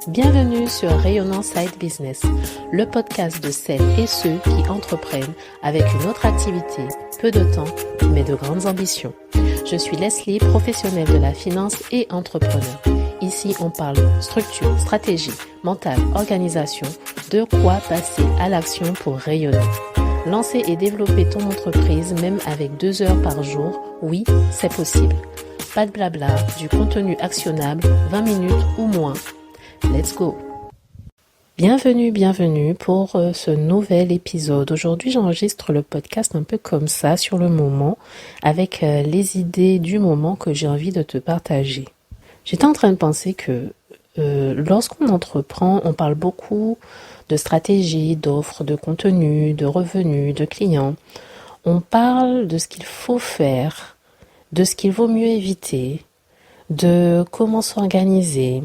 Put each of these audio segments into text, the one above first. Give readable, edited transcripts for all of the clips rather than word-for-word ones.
Bienvenue sur Rayonnant Side Business, le podcast de celles et ceux qui entreprennent avec une autre activité, peu de temps, mais de grandes ambitions. Je suis Leslie, professionnelle de la finance et entrepreneur. Ici, on parle structure, stratégie, mental, organisation, de quoi passer à l'action pour rayonner. Lancer et développer ton entreprise, même avec 2 heures par jour, oui, c'est possible. Pas de blabla, du contenu actionnable, 20 minutes ou moins. Let's go! Bienvenue pour ce nouvel épisode. Aujourd'hui, j'enregistre le podcast un peu comme ça, sur le moment, avec les idées du moment que j'ai envie de te partager. J'étais en train de penser que lorsqu'on entreprend, on parle beaucoup de stratégie, d'offres, de contenu, de revenus, de clients. On parle de ce qu'il faut faire, de ce qu'il vaut mieux éviter, de comment s'organiser.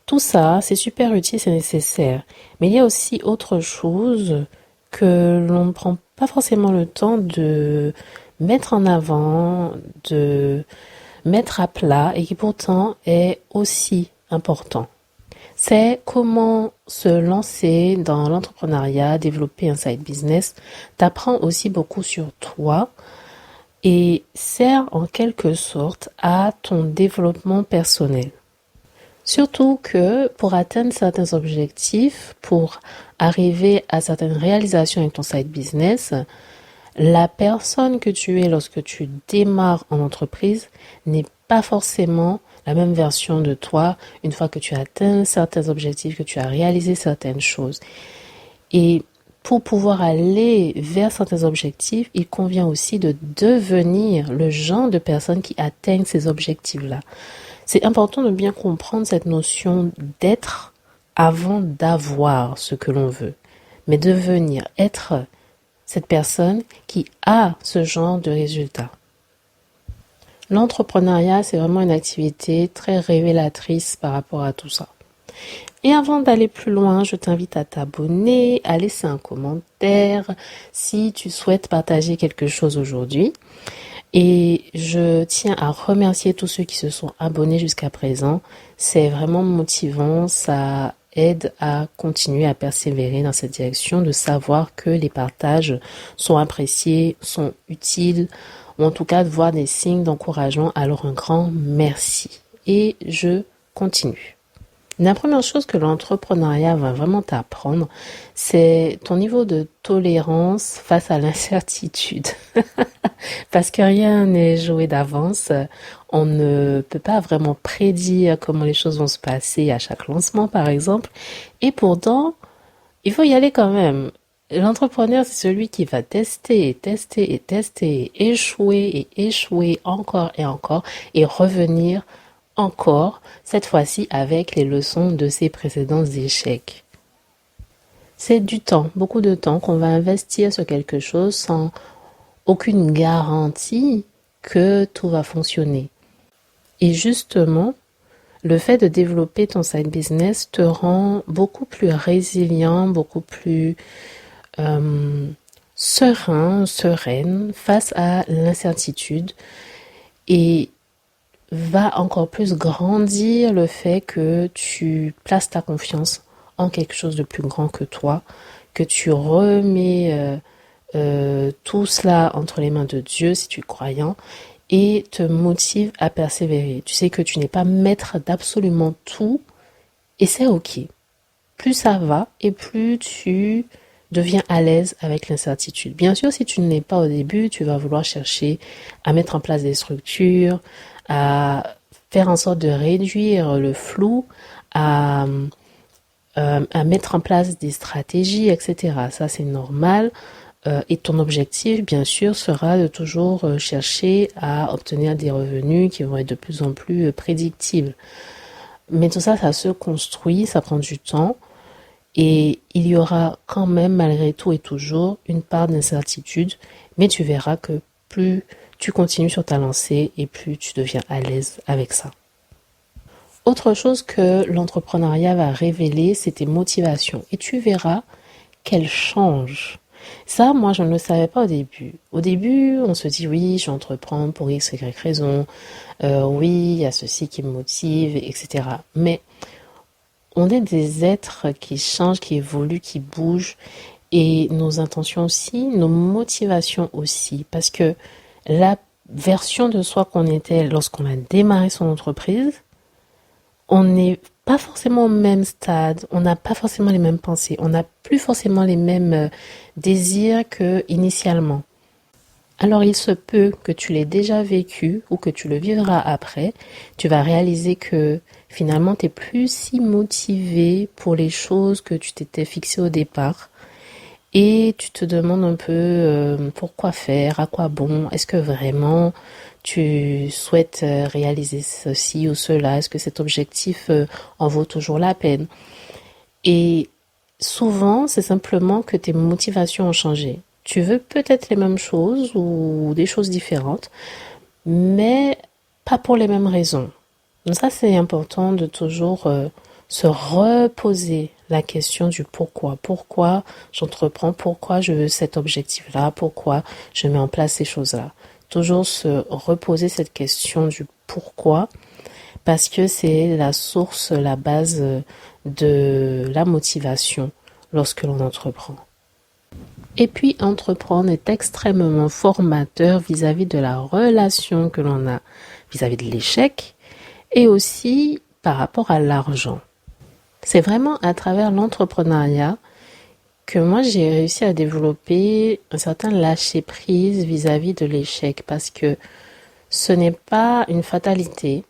Tout ça, c'est super utile, c'est nécessaire. Mais il y a aussi autre chose que l'on ne prend pas forcément le temps de mettre en avant, de mettre à plat et qui pourtant est aussi important. C'est comment se lancer dans l'entrepreneuriat, développer un side business, t'apprend aussi beaucoup sur toi et sert en quelque sorte à ton développement personnel. Surtout que pour atteindre certains objectifs, pour arriver à certaines réalisations avec ton side business, la personne que tu es lorsque tu démarres en entreprise n'est pas forcément la même version de toi une fois que tu as atteint certains objectifs, que tu as réalisé certaines choses. Et pour pouvoir aller vers certains objectifs, il convient aussi de devenir le genre de personne qui atteigne ces objectifs-là. C'est important de bien comprendre cette notion d'être avant d'avoir ce que l'on veut, mais devenir, être cette personne qui a ce genre de résultat. L'entrepreneuriat, c'est vraiment une activité très révélatrice par rapport à tout ça. Et avant d'aller plus loin, je t'invite à t'abonner, à laisser un commentaire si tu souhaites partager quelque chose aujourd'hui. Et je tiens à remercier tous ceux qui se sont abonnés jusqu'à présent. C'est vraiment motivant, ça aide à continuer à persévérer dans cette direction, de savoir que les partages sont appréciés, sont utiles, ou en tout cas de voir des signes d'encouragement. Alors un grand merci. Et je continue. La première chose que l'entrepreneuriat va vraiment t'apprendre, c'est ton niveau de tolérance face à l'incertitude. Parce que rien n'est joué d'avance. On ne peut pas vraiment prédire comment les choses vont se passer à chaque lancement, par exemple. Et pourtant, il faut y aller quand même. L'entrepreneur, c'est celui qui va tester, échouer encore et revenir encore, cette fois-ci avec les leçons de ses précédents échecs. C'est du temps, beaucoup de temps qu'on va investir sur quelque chose sans aucune garantie que tout va fonctionner. Et justement, le fait de développer ton side business te rend beaucoup plus résilient, beaucoup plus sereine face à l'incertitude et va encore plus grandir le fait que tu places ta confiance en quelque chose de plus grand que toi, que tu remets tout cela entre les mains de Dieu si tu es croyant et te motive à persévérer. Tu sais que tu n'es pas maître d'absolument tout et c'est ok. Plus ça va et plus tu deviens à l'aise avec l'incertitude. Bien sûr, si tu ne l'es pas au début, tu vas vouloir chercher à mettre en place des structures, à faire en sorte de réduire le flou, à mettre en place des stratégies, etc. Ça, c'est normal. Et ton objectif, bien sûr, sera de toujours chercher à obtenir des revenus qui vont être de plus en plus prédictibles. Mais tout ça, ça se construit, ça prend du temps. Et il y aura quand même, malgré tout et toujours, une part d'incertitude. Mais tu verras que plus tu continues sur ta lancée et plus tu deviens à l'aise avec ça. Autre chose que l'entrepreneuriat va révéler, c'est tes motivations. Et tu verras qu'elles changent. Ça, moi, je ne le savais pas au début. Au début, on se dit, oui, je vais entreprendre pour X, Y raison. Oui, il y a ceci qui me motive, etc. Mais On est des êtres qui changent, qui évoluent, qui bougent, et nos intentions aussi, nos motivations aussi, parce que la version de soi qu'on était lorsqu'on a démarré son entreprise, on n'est pas forcément au même stade, on n'a pas forcément les mêmes pensées, on n'a plus forcément les mêmes désirs que initialement. Alors il se peut que tu l'aies déjà vécu ou que tu le vivras après, tu vas réaliser que finalement tu n'es plus si motivé pour les choses que tu t'étais fixé au départ. Et tu te demandes un peu pourquoi faire, à quoi bon, est-ce que vraiment tu souhaites réaliser ceci ou cela, est-ce que cet objectif en vaut toujours la peine? Et souvent, c'est simplement que tes motivations ont changé. Tu veux peut-être les mêmes choses ou des choses différentes, mais pas pour les mêmes raisons. Donc ça, c'est important de toujours se reposer la question du pourquoi. Pourquoi j'entreprends, pourquoi je veux cet objectif-là, pourquoi je mets en place ces choses-là. Toujours se reposer cette question du pourquoi, parce que c'est la source, la base de la motivation lorsque l'on entreprend. Et puis, entreprendre est extrêmement formateur vis-à-vis de la relation que l'on a vis-à-vis de l'échec et aussi par rapport à l'argent. C'est vraiment à travers l'entrepreneuriat que moi j'ai réussi à développer un certain lâcher-prise vis-à-vis de l'échec parce que ce n'est pas une fatalité,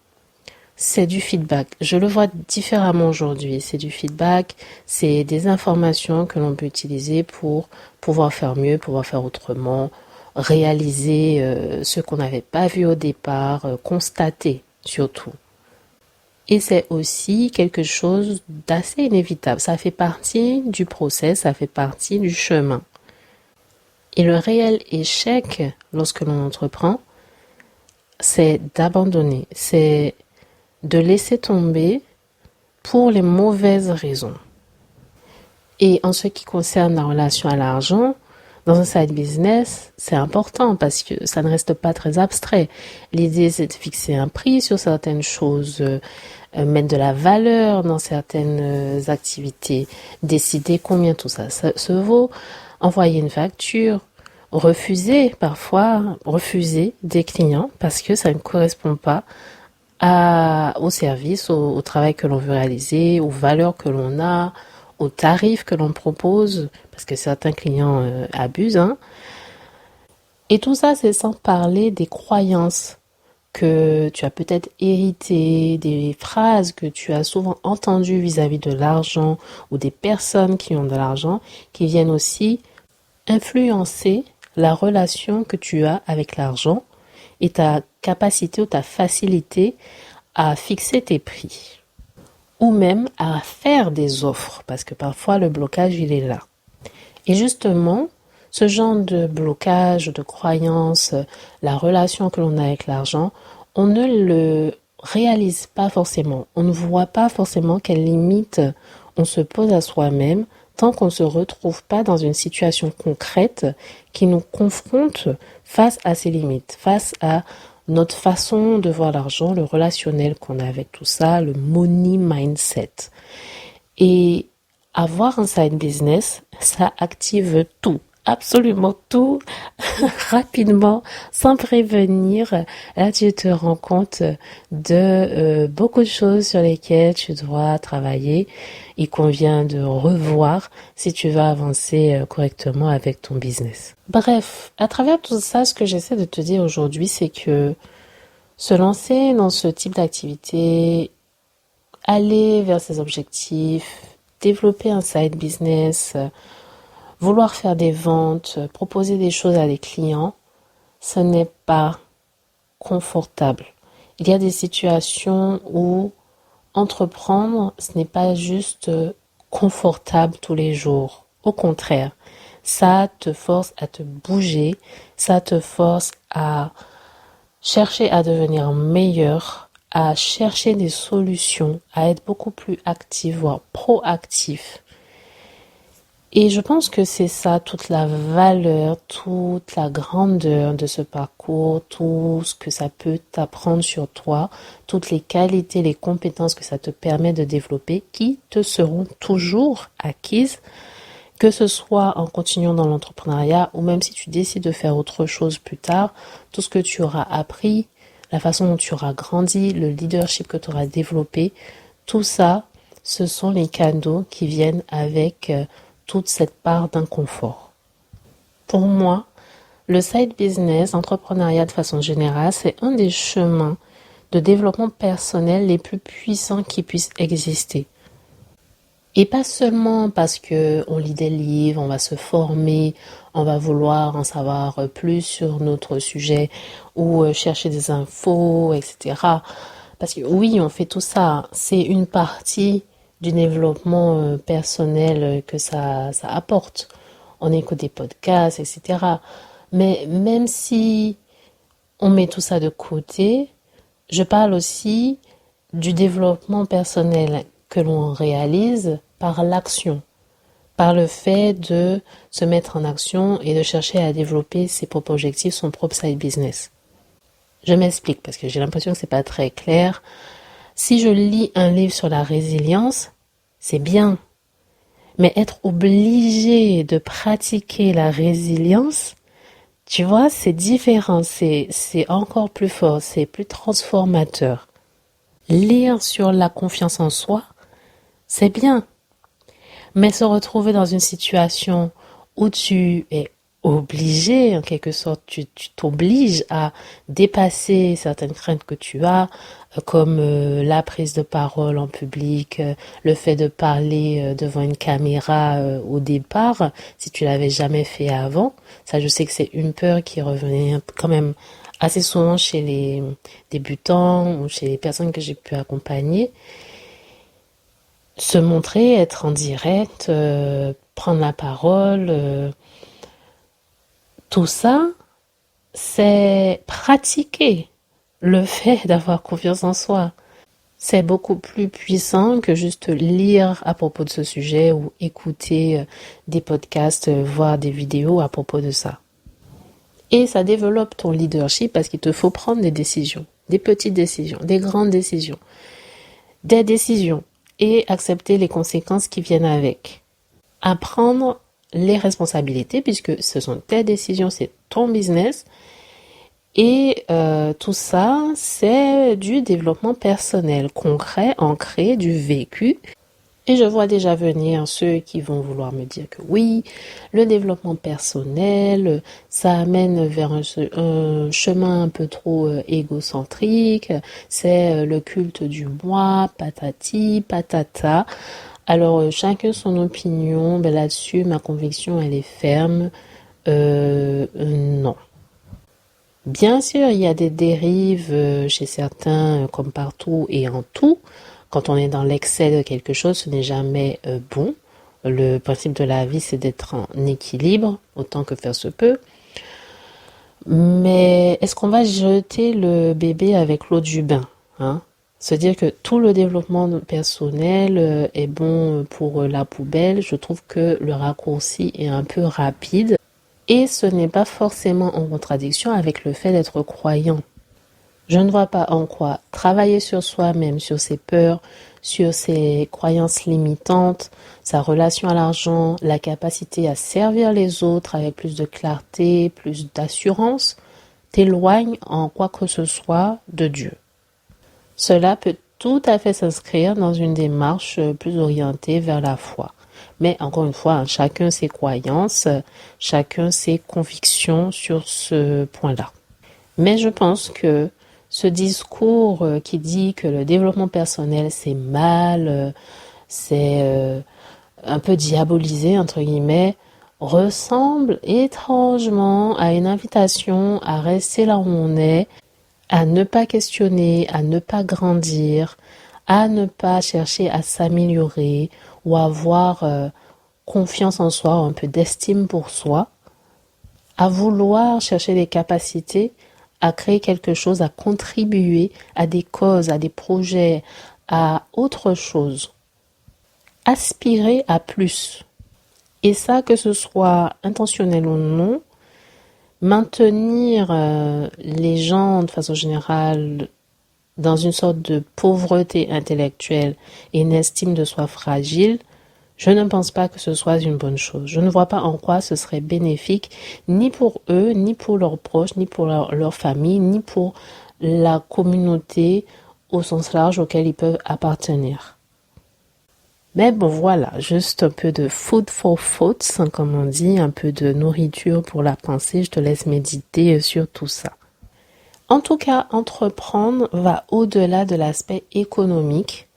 c'est du feedback. Je le vois différemment aujourd'hui. C'est du feedback, c'est des informations que l'on peut utiliser pour pouvoir faire mieux, pouvoir faire autrement, réaliser ce qu'on n'avait pas vu au départ, constater surtout. Et c'est aussi quelque chose d'assez inévitable. Ça fait partie du process, ça fait partie du chemin. Et le réel échec, lorsque l'on entreprend, c'est d'abandonner, c'est de laisser tomber pour les mauvaises raisons. Et en ce qui concerne la relation à l'argent, dans un side business, c'est important parce que ça ne reste pas très abstrait. L'idée, c'est de fixer un prix sur certaines choses, mettre de la valeur dans certaines activités, décider combien tout ça se vaut, envoyer une facture, parfois refuser des clients parce que ça ne correspond pas au service, au travail que l'on veut réaliser, aux valeurs que l'on a, aux tarifs que l'on propose, parce que certains clients abusent. Et tout ça, c'est sans parler des croyances que tu as peut-être héritées, des phrases que tu as souvent entendues vis-à-vis de l'argent ou des personnes qui ont de l'argent, qui viennent aussi influencer la relation que tu as avec l'argent et ta capacité ou ta facilité à fixer tes prix ou même à faire des offres parce que parfois le blocage il est là. Et justement, ce genre de blocage, de croyance, la relation que l'on a avec l'argent, on ne le réalise pas forcément. On ne voit pas forcément quelles limites on se pose à soi-même tant qu'on ne se retrouve pas dans une situation concrète qui nous confronte face à ces limites, face à notre façon de voir l'argent, le relationnel qu'on a avec tout ça, le money mindset. Et avoir un side business, ça active tout, absolument tout, rapidement, sans prévenir. Là, tu te rends compte de beaucoup de choses sur lesquelles tu dois travailler. Il convient de revoir si tu vas avancer correctement avec ton business. Bref, à travers tout ça, ce que j'essaie de te dire aujourd'hui, c'est que se lancer dans ce type d'activité, aller vers ses objectifs, développer un side business, vouloir faire des ventes, proposer des choses à des clients, ce n'est pas confortable. Il y a des situations où entreprendre, ce n'est pas juste confortable tous les jours. Au contraire, ça te force à te bouger, ça te force à chercher à devenir meilleur, à chercher des solutions, à être beaucoup plus actif, voire proactif. Et je pense que c'est ça, toute la valeur, toute la grandeur de ce parcours, tout ce que ça peut t'apprendre sur toi, toutes les qualités, les compétences que ça te permet de développer, qui te seront toujours acquises, que ce soit en continuant dans l'entrepreneuriat ou même si tu décides de faire autre chose plus tard, tout ce que tu auras appris, la façon dont tu auras grandi, le leadership que tu auras développé, tout ça, ce sont les cadeaux qui viennent avec toute cette part d'inconfort. Pour moi, le side business, l'entrepreneuriat de façon générale, c'est un des chemins de développement personnel les plus puissants qui puissent exister. Et pas seulement parce que on lit des livres, on va se former, on va vouloir en savoir plus sur notre sujet ou chercher des infos, etc. Parce que oui, on fait tout ça. C'est une partie du développement personnel que ça apporte. On écoute des podcasts, etc. Mais même si on met tout ça de côté, je parle aussi du développement personnel que l'on réalise par l'action, par le fait de se mettre en action et de chercher à développer ses propres objectifs, son propre side business. Je m'explique parce que j'ai l'impression que c'est pas très clair. Si je lis un livre sur la résilience, c'est bien. Mais être obligé de pratiquer la résilience, tu vois, c'est différent, c'est encore plus fort, c'est plus transformateur. Lire sur la confiance en soi, c'est bien. Mais se retrouver dans une situation où tu es obligé, en quelque sorte, tu t'obliges à dépasser certaines craintes que tu as, comme la prise de parole en public, le fait de parler devant une caméra au départ, si tu l'avais jamais fait avant. Ça, je sais que c'est une peur qui revenait quand même assez souvent chez les débutants ou chez les personnes que j'ai pu accompagner. Se montrer, être en direct, prendre la parole, tout ça, c'est pratiquer le fait d'avoir confiance en soi. C'est beaucoup plus puissant que juste lire à propos de ce sujet ou écouter des podcasts, voir des vidéos à propos de ça. Et ça développe ton leadership parce qu'il te faut prendre des décisions, des petites décisions, des grandes décisions, des décisions et accepter les conséquences qui viennent avec. Apprendre les responsabilités puisque ce sont tes décisions, c'est ton business. Et tout ça, c'est du développement personnel, concret, ancré, du vécu. Et je vois déjà venir ceux qui vont vouloir me dire que oui, le développement personnel, ça amène vers un chemin un peu trop égocentrique, c'est le culte du moi, patati, patata. Alors, chacun son opinion, ben là-dessus, ma conviction, elle est ferme. Non. Bien sûr, il y a des dérives chez certains, comme partout et en tout. Quand on est dans l'excès de quelque chose, ce n'est jamais bon. Le principe de la vie, c'est d'être en équilibre, autant que faire se peut. Mais est-ce qu'on va jeter le bébé avec l'eau du bain, hein? Se dire que tout le développement personnel est bon pour la poubelle, je trouve que le raccourci est un peu rapide. Et ce n'est pas forcément en contradiction avec le fait d'être croyant. Je ne vois pas en quoi travailler sur soi-même, sur ses peurs, sur ses croyances limitantes, sa relation à l'argent, la capacité à servir les autres avec plus de clarté, plus d'assurance, t'éloigne en quoi que ce soit de Dieu. Cela peut tout à fait s'inscrire dans une démarche plus orientée vers la foi. Mais encore une fois, chacun ses croyances, chacun ses convictions sur ce point-là. Mais je pense que ce discours qui dit que le développement personnel c'est mal, c'est un peu diabolisé entre guillemets, ressemble étrangement à une invitation à rester là où on est, à ne pas questionner, à ne pas grandir, à ne pas chercher à s'améliorer ou à avoir confiance en soi, un peu d'estime pour soi, à vouloir chercher des capacités, à créer quelque chose, à contribuer à des causes, à des projets, à autre chose. Aspirer à plus. Et ça, que ce soit intentionnel ou non, maintenir les gens de façon générale dans une sorte de pauvreté intellectuelle et une estime de soi fragile, je ne pense pas que ce soit une bonne chose. Je ne vois pas en quoi ce serait bénéfique, ni pour eux, ni pour leurs proches, ni pour leur famille, ni pour la communauté au sens large auquel ils peuvent appartenir. Mais bon, voilà, juste un peu de food for thoughts, comme on dit, un peu de nourriture pour la pensée. Je te laisse méditer sur tout ça. En tout cas, entreprendre va au-delà de l'aspect économique.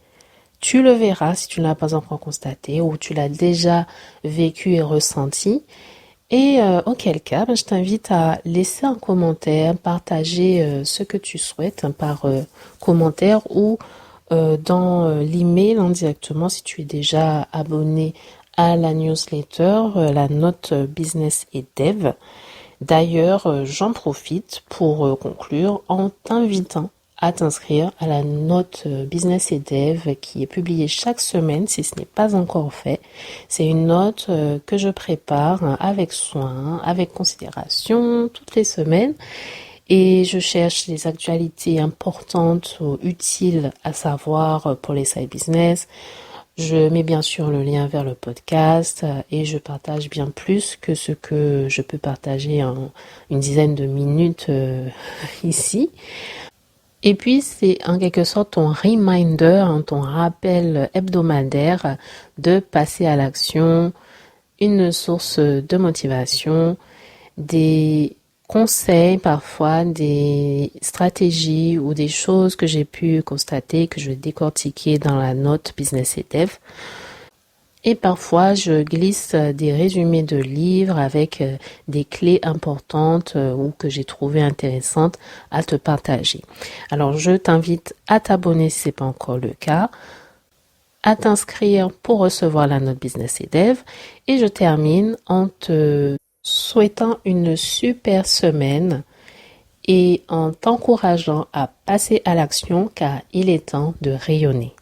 Tu le verras si tu ne l'as pas encore constaté ou tu l'as déjà vécu et ressenti. Et auquel cas, je t'invite à laisser un commentaire, partager ce que tu souhaites par commentaire ou dans l'email indirectement si tu es déjà abonné à la newsletter, la note business et dev. D'ailleurs, j'en profite pour conclure en t'invitant à t'inscrire à la note Business et Dev qui est publiée chaque semaine si ce n'est pas encore fait. C'est une note que je prépare avec soin, avec considération toutes les semaines et je cherche les actualités importantes ou utiles à savoir pour les side business. Je mets bien sûr le lien vers le podcast et je partage bien plus que ce que je peux partager en une dizaine de minutes ici. Et puis, c'est en quelque sorte ton reminder, ton rappel hebdomadaire de passer à l'action, une source de motivation, des conseils parfois, des stratégies ou des choses que j'ai pu constater, que je vais décortiquer dans la note Business et Dev. Et parfois, je glisse des résumés de livres avec des clés importantes ou que j'ai trouvées intéressantes à te partager. Alors, je t'invite à t'abonner si ce n'est pas encore le cas, à t'inscrire pour recevoir la note Business et Dev. Et je termine en te souhaitant une super semaine et en t'encourageant à passer à l'action car il est temps de rayonner.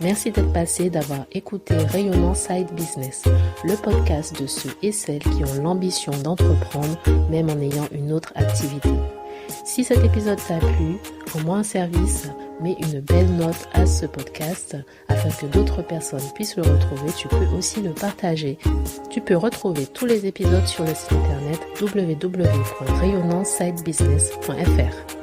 Merci d'être passé, d'avoir écouté Rayonnant Side Business, le podcast de ceux et celles qui ont l'ambition d'entreprendre même en ayant une autre activité. Si cet épisode t'a plu, rends-moi un service, mets une belle note à ce podcast afin que d'autres personnes puissent le retrouver. Tu peux aussi le partager. Tu peux retrouver tous les épisodes sur le site internet www.rayonnantsidebusiness.fr.